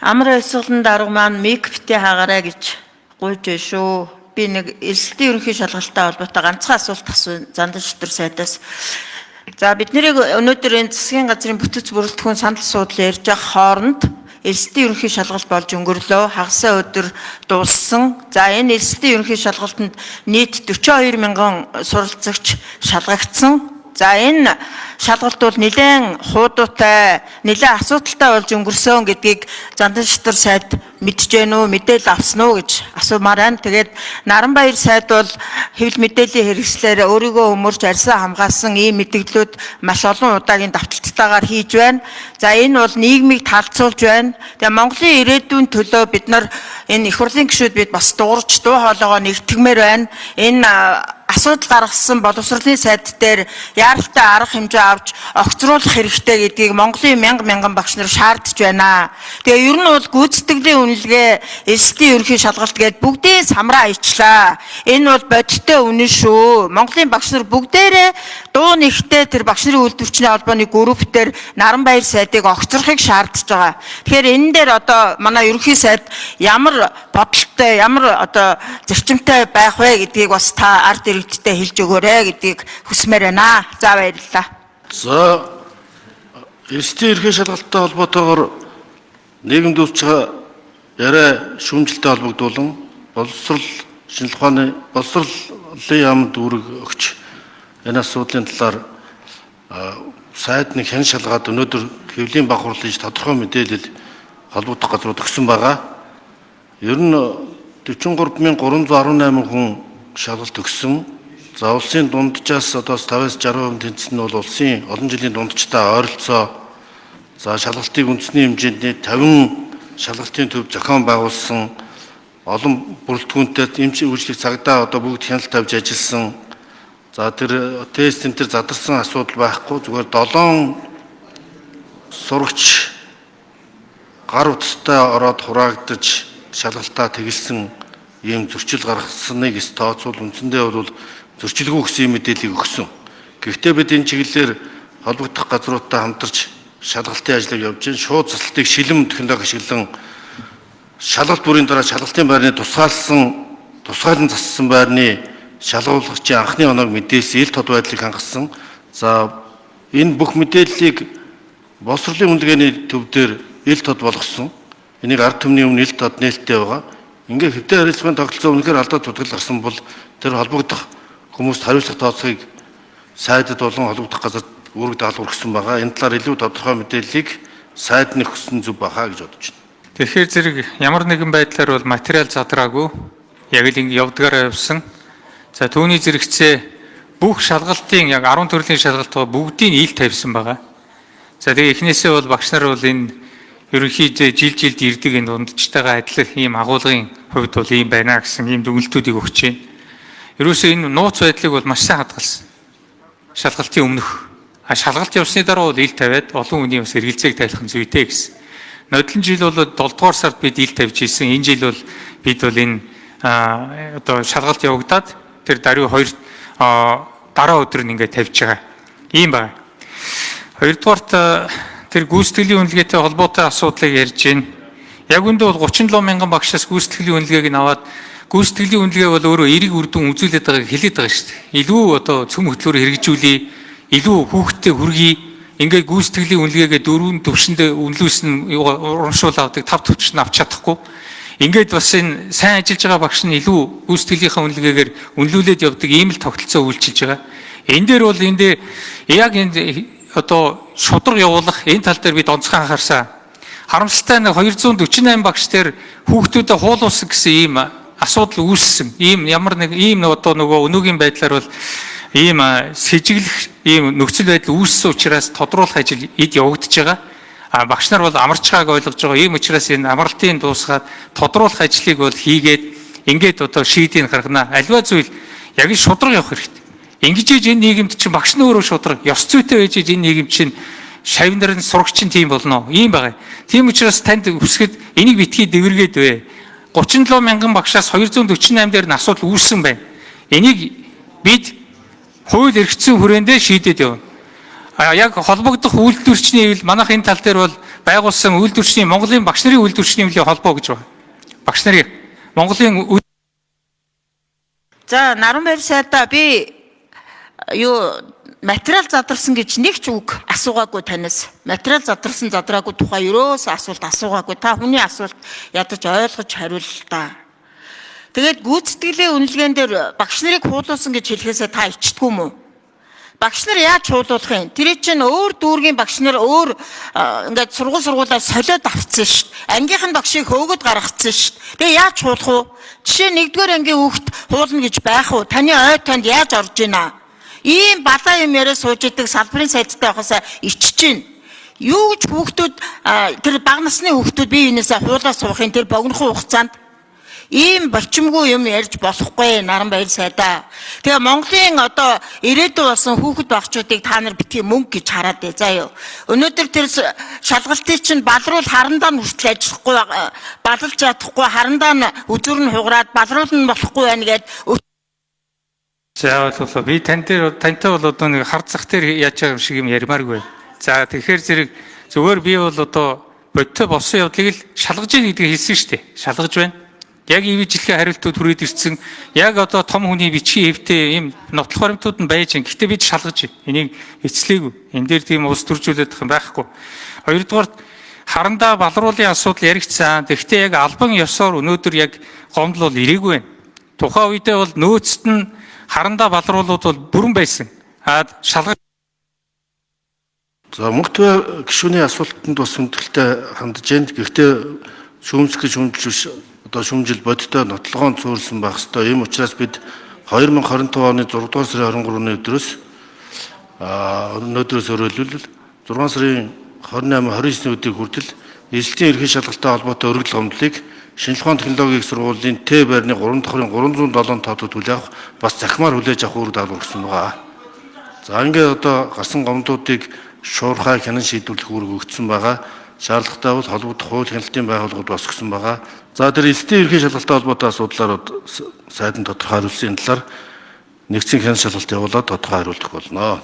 Амар эсгэлэн дарга маань миквтэй хаагаарай гэж гуйж шүү. Би нэг элсдийн ерөнхий шалгалттай холбоотой ганцхан асуулт асууя Зандан шүтэр сайдаас. За бид нарыг өнөөдөр энэ засгийн газрын бүтэц бүрэлдэхүүн санал суудлын ярьж байгаа хооронд элсдийн ерөнхий шалгалт болж өнгөрлөө. Хагасаа өдөр дууссан. За энэ элсдийн ерөнхий шалгалтанд нийт 42 мянган суралцагч шалгагдсан. За энэ шалгалт бол нэлээд хуудуутай, нэлээд асуудалтай болж өнгөрсөн гэдгийг Зандан шүтэр сайд мэдж гэнэ үү, мэдээлэл авсан уу гэж асуумаар байна. Тэгээд Наранбаяр сайд бол хэвлэл мэдээллийн хэрэгслээр өөрийгөө өмөрч арьсаа хамгаалсан ийм мэдээллүүд маш олон удаагийн давталтайгаар хийж байна. За энэ бол нийгмийг талцуулж байна. Тэгээд Монголын ирээдүйн төлөө бид нар энэ их хурлын гишүүд бид бас дуурч дуу хоолойгоо нэгтгэмээр байна. Энэ асуудал гаргасан боловсролын сайд дээр яаралтай арга хэмжээ авч огцруулах хэрэгтэй гэдгийг Монголын мянган багш нар шаардж байна. Тэгээ ер нь бол гүйцэтгэлийн үнэлгээ, элсдийн ерөнхий шалгалт гээд бүгдээ самраа ичлаа. Энэ бол бодиттой үнэн шүү. Монголын багш нар бүгдээрээ дуу нэгтэй тэр багш нарын үйлдвэрчний холбооны группээр Наранбаяр сайдыг огцрохыг шаардж байгаа. Тэгэхээр энэ дээр одоо манай ерөнхий сайд ямар бодолтой, ямар одоо зарчимтай байх вэ гэдгийг бас та ард иргэдтэй хэлж өгөөрэй гэдгийг хүсмээр байна. За баярлалаа. За элсдийн ерөнхий шалгалттай холбоотойгоор нийгэмд үүсч байгаа яриа шүүмжлэлтэй холбогдуулан боловсрол шинжилгээ ухааны боловсролын яамд үүрэг өгч энэ асуудлын талаар сайдны хэн шалгаад өнөөдөр хэвлэлийн баг хурлын тодорхой мэдээлэл холбогдох газрууд өгсөн байгаа. Ер нь 43318 хүн шалгалт өгсөн. За улсын дунджаас одоо 50-60% тэнцэн нь бол улсын олон жилийн дундчтай ойролцоо. За шалгалтыг үндэсний хэмжээнд 50 шалгалтын төв зохион байгуулсан, олон бүрэлдэхүүнтэй эмч үйлчлэг цагдаа одоо бүгд хяналт тавьж ажилласан. За тэр тест энэ төр задарсан асуудал байхгүй, зүгээр 7 сурагч гар утастай ороод хураагдаж шалгалтаа тэгэлсэн ийм зөрчил гаргасныг тооцвол үндсэндээ бол зөрчилгүй гэсэн мэдээллийг өгсөн. Гэхдээ бид энэ чиглэлээр холбогдох газруудтай хамтарч шалгалтын ажлыг явж байна. Шууд заслалтыг шилэн технологи ашиглан шалгалт бүрийн дараа шалгалтын байрны тусгаалan зассан байрны шалгуулагчийн анхны оног мэдээлсэн ил тод байдлыг хангасан. За энэ бүх мэдээллийг боловсролын үнэлгээний төв дээр ил тод болгосон. Энийг ард түмний өмнө ил тод нээлттэй байгаа. Ингээ хэвтэй харилцааны тогтолцоо үнэхээр алдаа тутгал гарсан бол тэр холбогдох хүмүүст хариуцлага тооцохыг сайдад болон холбогдох газар үүрэг даалгавар өгсөн байгаа. Энэ талаар илүү тодорхой мэдээллийг сайдны өгсөн зүг бахаа гэж бодож байна. Тэгэхээр зэрэг ямар нэгэн байдлаар бол материал задраагүй яг л ингэ явдгаараа явсан. За түүний зэрэгцээ бүх шалгалтын яг 10 төрлийн шалгалт бүгдийг ил тавьсан байгаа. За тэгээ эхнээсээ бол багш нар бол энэ ерөнхийдөө жилд ирдэг энэ дундчтайгаа адилхан ийм агуулгын хувьд бол ийм байна гэсэн ийм дүгнэлтүүдийг өгч байна. Ерөөсөө энэ нууц байдлыг бол маш сайн хадгалсан. Шалгалтын өмнөх. Шалгалт явсны дараа бол ил тавиад олон хүний бас эргэлзээг тайлах нь зүйтэй гэсэн. Нодлон жил бол 7 дугаар сард бид ил тавьж ирсэн. Энэ жил бол бид бол энэ одоо шалгалт явагдаад тэр даруй 2 дараа өдөр нь ингээд тавьж байгаа. Ийм байна. Хоёрдугаарт тэр гүйцэтгэлийн үнэлгээтэй холбоотой асуудлыг ярьж байна. Яг үндэ бол 37 мянган багшаас гүйцэтгэлийн үнэлгээг нь аваад гүйцэтгэлийн үнэлгээ бол өөрөө эерэг үр дүн үзүүлээд байгааг хэлээд байгаа шүү дээ. Илүү одоо цөм хөтлөөр хэрэгжүүлээ, илүү хүүхдтэй хүргэе. Ингээд гүйцэтгэлийн үнэлгээгээ 4 төвшөндөө үнэлүүлсэн урамшуул авдаг 5 төвшин авч чадахгүй. Ингээд бас энэ сайн ажиллаж байгаа багш нь илүү гүйцэтгэлийнхаа үнэлгээгээр үнэлүүлээд явдаг ийм л тогтолцоо үйлчилж байгаа. Энэ дээр бол яг энэ одоо шудраг явуулах энэ тал дээр бид онцгой анхаарсан. Харамсалтай нь 248 багш дээр хүүхдүүдэд хуулуулсан гэсэн ийм асуудал үүссэн. Ийм ямар нэг ийм одоо нөгөө өнөөгийн байдлаар бол ийм сэжиглэх ийм нөхцөл байдал үүссэн учраас тодруулах ажил эд явагдаж байгаа. Багш нар бол амарч байгааг ойлгож байгаа. Ийм учраас энэ амралтын дуусгаад тодруулах ажлыг бол хийгээд ингээд одоо шийдийг гаргана. Аливаа зүйл яг л шудраг явах хэрэгтэй. Ингэж энэ нийгэмд чинь багш нь өөрөө шудраг, ёс зүйтэй байж энэ нийгэм чинь шавь нарын сурагч чинь тийм болно. Ийм байгаа. Тийм учраас танд үсгэд энийг битгий дэвэргээд бай. 37 мянган багшаас 248 дээр нь асуудал үүссэн байна. Энийг бид хууль эрх зүйн хүрээндээ шийдээд явна. Яг холбогдох үйлдвэрчний манайх энэ тал дээр бол байгуулсан үйлдвэрчний Монголын багш нарын үйлдвэрчний хэмжээ холбоо гэж байна. Багш нарын Монголын За Наранбаяр сайдаа би материал задарсан гэж нэг ч үг асуугаагүй танаас. Материал задарсан задраагүй тухай ерөөс асуулт асуугаагүй. Та хүний асуулт ядаж ойлгож хариул л да. Тэгээд гүйцэтгэлийн үнэлгээнд дээр багш нарыг хуулуулсан гэж хэлэхээсээ та ичдэггүй мүү? Багш нар яаж хуулуулах юм? Тэр чинь өөр дүүргийн багш нар өөр ингээд сургуулиудаар солиод авцсан шүү дээ. Ангийнхан багшийг хөөгд гаргацсан шүү дээ. Тэгээ яаж хуулах вэ? Жишээ нэгдүгээр ангийн хүүхэд хуулна гэж байх уу? Таны ой танд яаж орж ийна? Ийм балаа юм яриа сууж идэг салбарын сайдтай байхасаа ичж чинь. Юу гэж хүүхдүүд тэр бага насны хүүхдүүд бие биенээсээ хуулаа суухын тэр богинохон хугацаанд ийм болчимгүй юм ярьж болохгүй Наранбаяр сайдаа. Тэгээ Монголын одоо ирээдүйн болсон хүүхэд багчуудыг та нар битгий мөнгө гэж хараад ээ заа юу. Өнөөдөр тэр шалгалтыг чинь балруул харандаа нь хүртэл ажиллахгүй балалж чадахгүй харандаа нь үзүр нь хугараад балруул нь болохгүй байна гэд. За болов би тантай бол одоо нэг хар зах дээр яаж байгаа юм шиг юм ярмааргүй. За тэгэхээр зэрэг зүгээр би бол одоо бодтой болсон явдлыг л шалгаж ийн гэдгийг хэлсэн шүү дээ. Шалгаж байна. Яг ивэжлэхээ хариултууд хүрээд ирсэн. Яг одоо том хүний бичгийн хэвтэй ийм нотлох баримтууд нь байж гэн. Гэхдээ бид шалгаж байна. Энийг эцлээгүй. Энэ дээр тийм ус төржүүлээд байгаа юм байхгүй. Хоёрдугаар харандаа балруулын асуудал яригдсан. Тэгэхдээ яг албан ёсоор өнөөдөр яг гомдол бол ирээгүй байна. Тухайн үедээ бол нөөцт нь харандаа балруулууд бол бүрэн байсан. Шалгаж. За мөнгөтэй гишүүний асуултанд бас хүндэлтэй хандж байна. Гэхдээ шүүмжлэх шүүмжилж биш одоо шүүмжил бодиттой нотлогоон цуурсан байх ёстой. Ийм учраас бид 2025 оны 6 дугаар сарын 23-ны өдрөөс өнөөдрөөс өөрөлдвөл 6 сарын 28-29-ний өдрийг хүртэл эзэлтийн эрхийн шалгалттай холбоотой өргөдөл гомдлыг шинжилгээ ухааны технологийн сургуулийн Т байрны 3 давхрын 307 тоодод хүлээх авах бас захимаар хүлээж авах үүрэг даалгавар өгсөн байгаа. За ингээд одоо гарсан гомдлуудыг шуурхай хянан шийдвэрлэх үүрэг өгсөн байгаа. Шаардлагатай бол холбогдох хууль хяналтын байгууллагууд бас өгсөн байгаа. За тэр эзэлтийн эрхийн шалгалттай холбоотой асуудлаар сайд нь тодорхой хариулсан талаар нэгдсэн хяналт шалгалт явуулаад тодорхой хариулах болно.